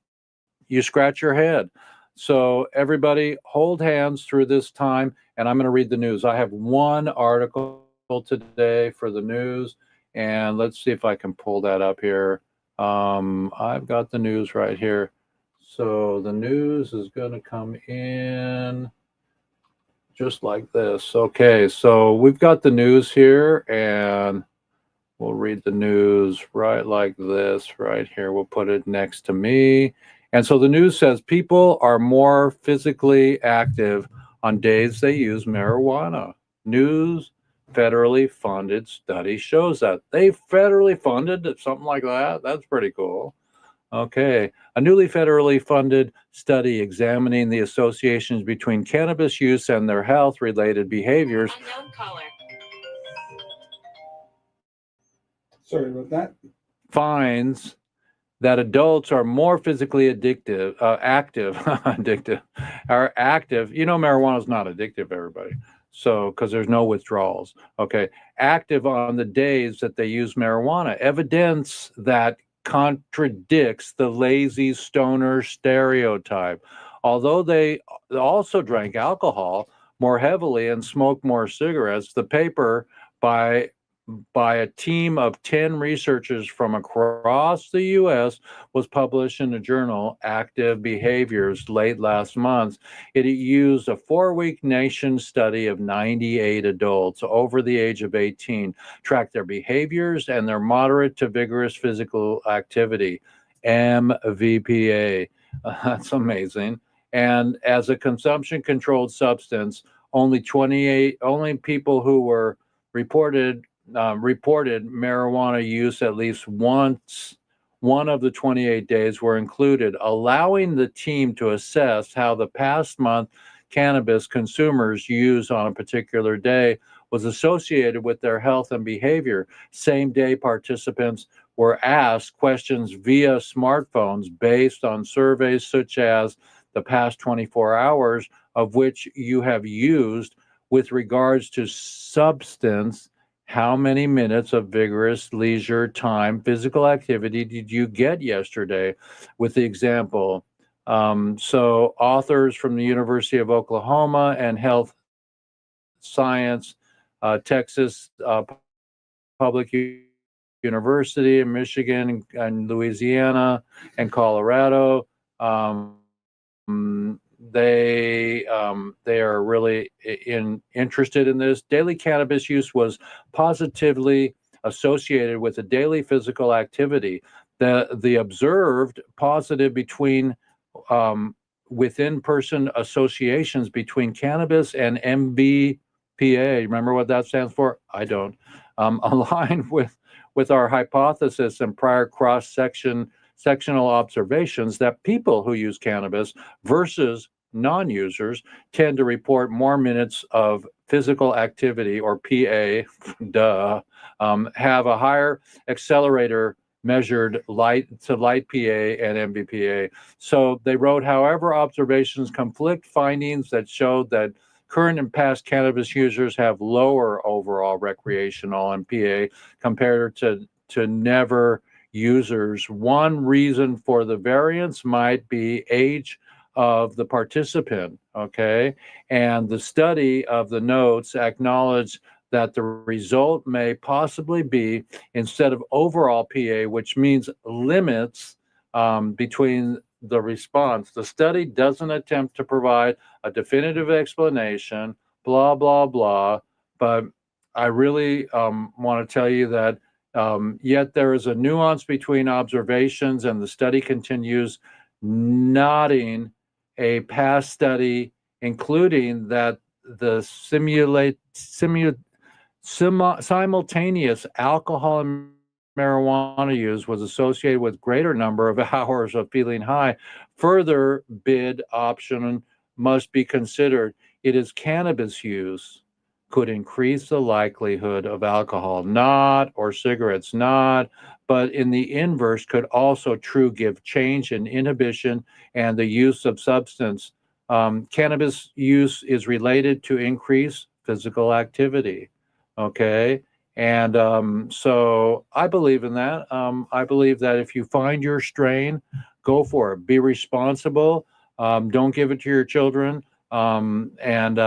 you scratch your head. So everybody hold hands through this time, and I'm going to read the news. I have one article today for the news, and let's see if I can pull that up here. I've got the news right here. So the news is going to come in just like this. Okay, so we've got the news here, and we'll read the news right like this right here. We'll put it next to me. And so the news says people are more physically active on days they use marijuana. News federally funded study shows that. They federally funded something like that. That's pretty cool. Okay. A newly federally funded study examining the associations between cannabis use and their health related behaviors. Unknown caller. Sorry about that. Finds that adults are more physically active. Are active. Marijuana is not addictive, everybody. So, because there's no withdrawals. Okay. Active on the days that they use marijuana. Evidence that contradicts the lazy stoner stereotype. Although they also drank alcohol more heavily and smoked more cigarettes, the paper by a team of 10 researchers from across the U.S. was published in the journal Active Behaviors late last month. It used a 4-week nation study of 98 adults over the age of 18, tracked their behaviors and their moderate to vigorous physical activity, MVPA. That's amazing. And as a consumption-controlled substance, only people who were reported marijuana use at least once one of the 28 days were included, allowing the team to assess how the past month cannabis consumers use on a particular day was associated with their health and behavior. Same day participants were asked questions via smartphones based on surveys such as the past 24 hours of which you have used with regards to substance. How many minutes of vigorous leisure time, physical activity did you get yesterday? With the example, so authors from the University of Oklahoma and Health Science, Texas Public University in Michigan and Louisiana and Colorado. They are really interested in this. Daily cannabis use was positively associated with a daily physical activity. The observed positive between within person associations between cannabis and MBPA. Remember what that stands for? I don't. Aligned with our hypothesis and prior sectional observations that people who use cannabis versus non-users tend to report more minutes of physical activity, or PA, have a higher accelerator measured light PA and MBPA. So they wrote, however, observations conflict findings that showed that current and past cannabis users have lower overall recreational and PA compared to never users. One reason for the variance might be age of the participant, okay? And the study of the notes acknowledged that the result may possibly be, instead of overall PA, which means limits between the response. The study doesn't attempt to provide a definitive explanation, blah, blah, blah, but I really want to tell you that yet there is a nuance between observations, and the study continues, noting a past study, including that the simultaneous alcohol and marijuana use was associated with greater number of hours of feeling high. Further bid option must be considered. It is cannabis use could increase the likelihood of alcohol, not, or cigarettes, not, but in the inverse could also give change in inhibition and the use of substance. Cannabis use is related to increased physical activity, okay? And so I believe in that. I believe that if you find your strain, go for it. Be responsible. Don't give it to your children. And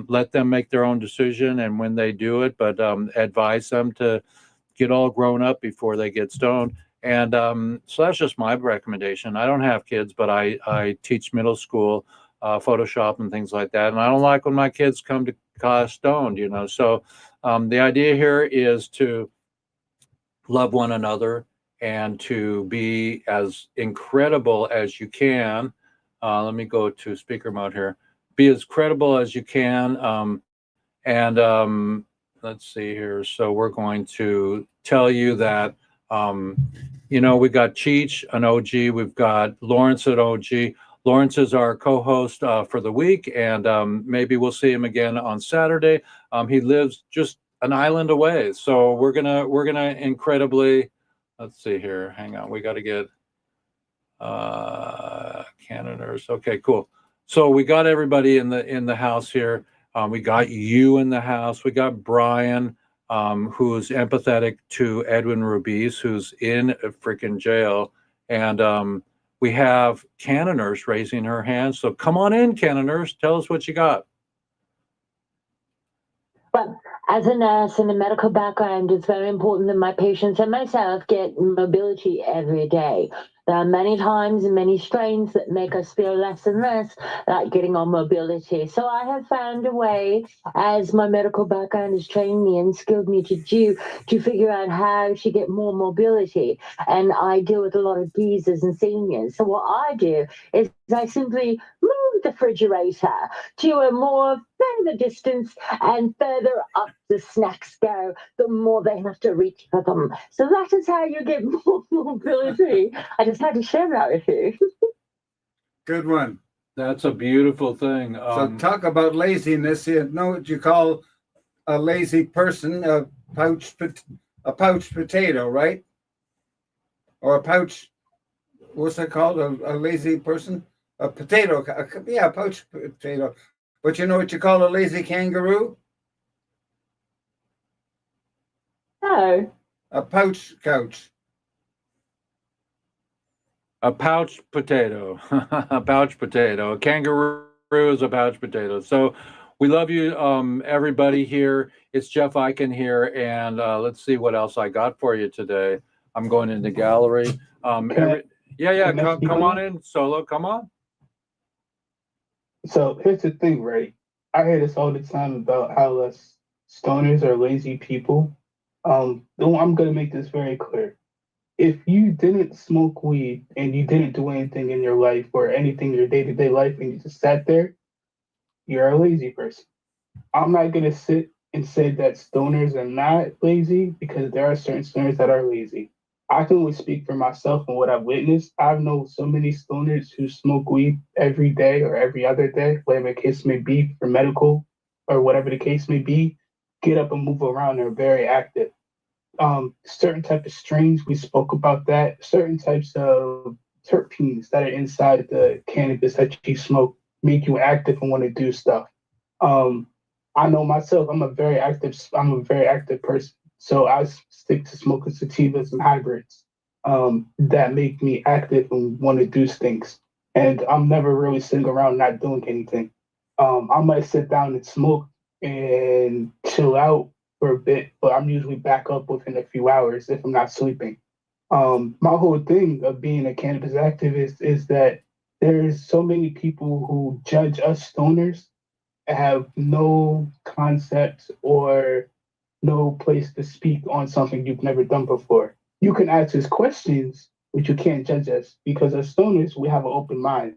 let them make their own decision, and when they do it, but advise them to get all grown up before they get stoned. And so that's just my recommendation. I don't have kids, but I teach middle school Photoshop and things like that, and I don't like when my kids come to class stoned, you know. So the idea here is to love one another and to be as incredible as you can. Let me go to speaker mode here. Be as credible as you can. Let's see here. So we're going to tell you that, you know, we got Cheech, an OG. We've got Lawrence, an OG. Lawrence is our co-host for the week, and maybe we'll see him again on Saturday. He lives just an island away. So we're gonna incredibly, let's see here. Hang on. We got to get Canada. Okay, cool. So we got everybody in the house here. We got you in the house. We got Brian, who's empathetic to Edwin Rubiz, who's in a freaking jail. And we have Canna Nurse raising her hand. So come on in, Canna Nurse. Tell us what you got. Well, as a nurse and a medical background, it's very important that my patients and myself get mobility every day. There are many times and many strains that make us feel less and less like getting on mobility. So I have found a way, as my medical background has trained me and skilled me to do, to figure out how to get more mobility. And I deal with a lot of geezers and seniors. So what I do is I simply move the refrigerator to a more further distance, and further up the snacks go, the more they have to reach for them. So that is how you get more mobility. I just had to share that with you. Good one. That's a beautiful thing. So talk about laziness. You know what you call a lazy person? A pouch potato, right? Or a pouch. What's that called? A lazy person? A potato. Yeah, a pouch potato. But you know what you call a lazy kangaroo? No. A pouch couch. A pouch potato. A pouch potato. A kangaroo is a pouch potato. So We love you, everybody here. It's Jeff Eichen here, and let's see what else I got for you today. I'm going into gallery. Can I Come, speak come on on in, Solo. Come on. it? So here's the thing, right? I hear this all the time about how us stoners are lazy people. I'm gonna make this very clear. If you didn't smoke weed and you didn't do anything in your life or anything in your day-to-day life and you just sat there, you're a lazy person. I'm not gonna sit and say that stoners are not lazy because there are certain stoners that are lazy. I can only speak for myself and what I've witnessed. I've known so many stoners who smoke weed every day or every other day, whatever the case may be, for medical or whatever the case may be, get up and move around. They're very active. Certain type of strains, we spoke about that. Certain types of terpenes that are inside the cannabis that you smoke make you active and want to do stuff. Um, I know myself. I'm a very active person. So I stick to smoking sativas and hybrids that make me active and want to do things. And I'm never really sitting around not doing anything. I might sit down and smoke and chill out for a bit, but I'm usually back up within a few hours if I'm not sleeping. My whole thing of being a cannabis activist is that there's so many people who judge us stoners have no concept or no place to speak on something you've never done before. You can ask us questions, but you can't judge us because as stoners, we have an open mind.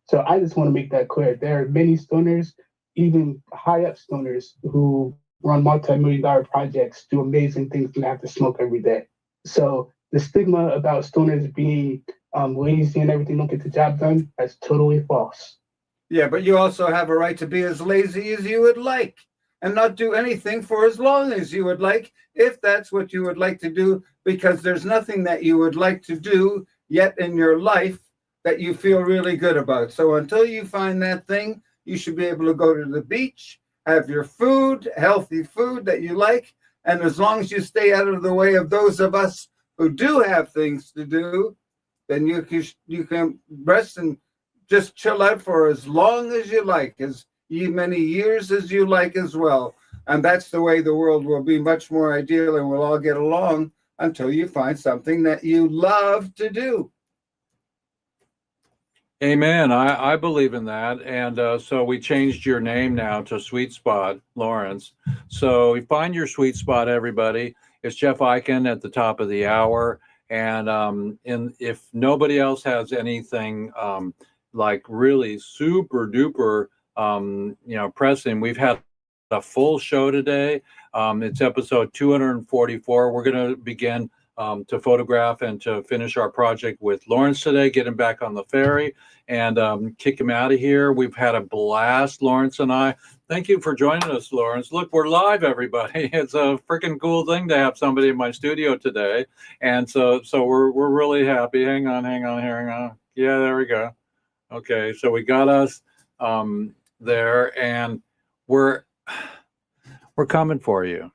So I just want to make that clear. There are many stoners, even high up stoners, who run multi-million dollar projects, do amazing things, and have to smoke every day. So the stigma about stoners being lazy and everything, don't get the job done, that's totally false. Yeah, but you also have a right to be as lazy as you would like and not do anything for as long as you would like, if that's what you would like to do, because there's nothing that you would like to do yet in your life that you feel really good about. So until you find that thing, you should be able to go to the beach, have your food, healthy food that you like. And as long as you stay out of the way of those of us who do have things to do, then you can rest and just chill out for as long as you like, as many years as you like as well. And that's the way the world will be much more ideal and we'll all get along until you find something that you love to do. Amen. I believe in that. And so we changed your name now to Sweet Spot, Lawrence. So find your sweet spot, everybody. It's Jeff Eichen at the top of the hour. And if nobody else has anything like really super duper, pressing, we've had a full show today. It's episode 244. We're going to begin to photograph and to finish our project with Lawrence today, get him back on the ferry and kick him out of here. We've had a blast, Lawrence and I. Thank you for joining us, Lawrence. Look, we're live, everybody. It's a freaking cool thing to have somebody in my studio today. And so we're really happy. Hang on. Yeah, there we go. Okay, so we got us there, and we're coming for you.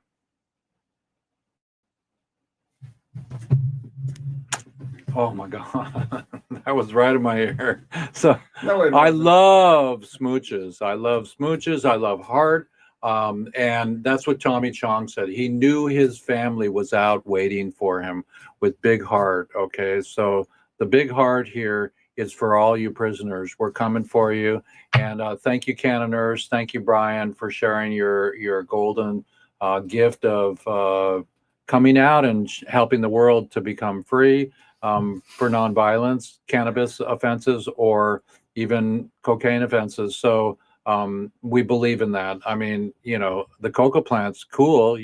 Oh my God, that was right in my ear. So I love smooches. I love heart. And that's what Tommy Chong said. He knew his family was out waiting for him with big heart. Okay, so the big heart here is for all you prisoners. We're coming for you. And thank you, Canna Nurse. Thank you, Brian, for sharing your golden gift of coming out and helping the world to become free. For nonviolence, cannabis offenses, or even cocaine offenses. So we believe in that. I mean, the coca plant's cool.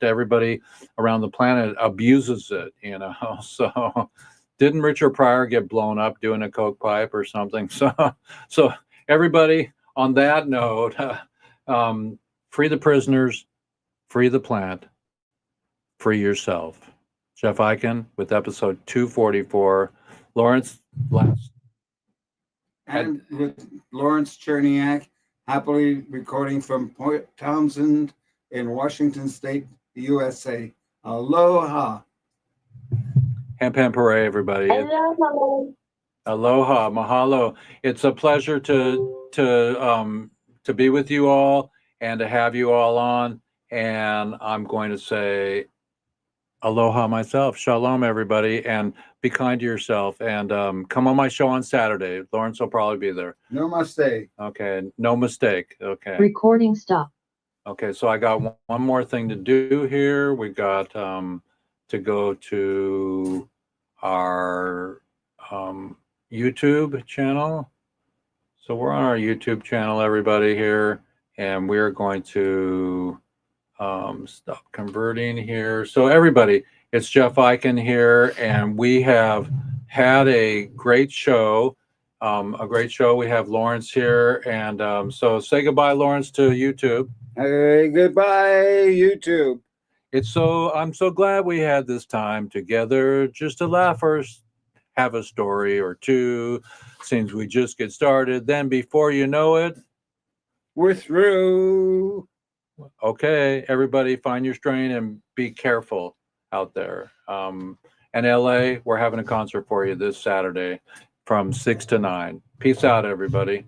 Everybody around the planet abuses it, So didn't Richard Pryor get blown up doing a coke pipe or something? So everybody, on that note, free the prisoners, free the plant, free yourself. Jeff Eichen with episode 244. Lawrence, last. And with Lawrence Cherniak, happily recording from Point Townsend in Washington State, USA. Aloha. Hemp hooray, everybody. Aloha. Aloha, mahalo. It's a pleasure to to be with you all and to have you all on. And I'm going to say aloha myself. Shalom, everybody, and be kind to yourself. And come on my show on Saturday. Lawrence will probably be there. Namaste. Okay, no mistake. Okay. Recording stop. Okay, so I got one more thing to do here. We got to go to our YouTube channel. So we're on our YouTube channel, everybody here, and we're going to stop converting here. So everybody, it's Jeff Eichen here, and we have had a great show. We have Lawrence here, and so say goodbye, Lawrence, to YouTube. Hey, goodbye, YouTube. I'm so glad we had this time together just to laugh or have a story or two since we just get started. Then before you know it, we're through. Okay, everybody find your strain and be careful out there. And LA, we're having a concert for you this Saturday from 6 to 9. Peace out, everybody.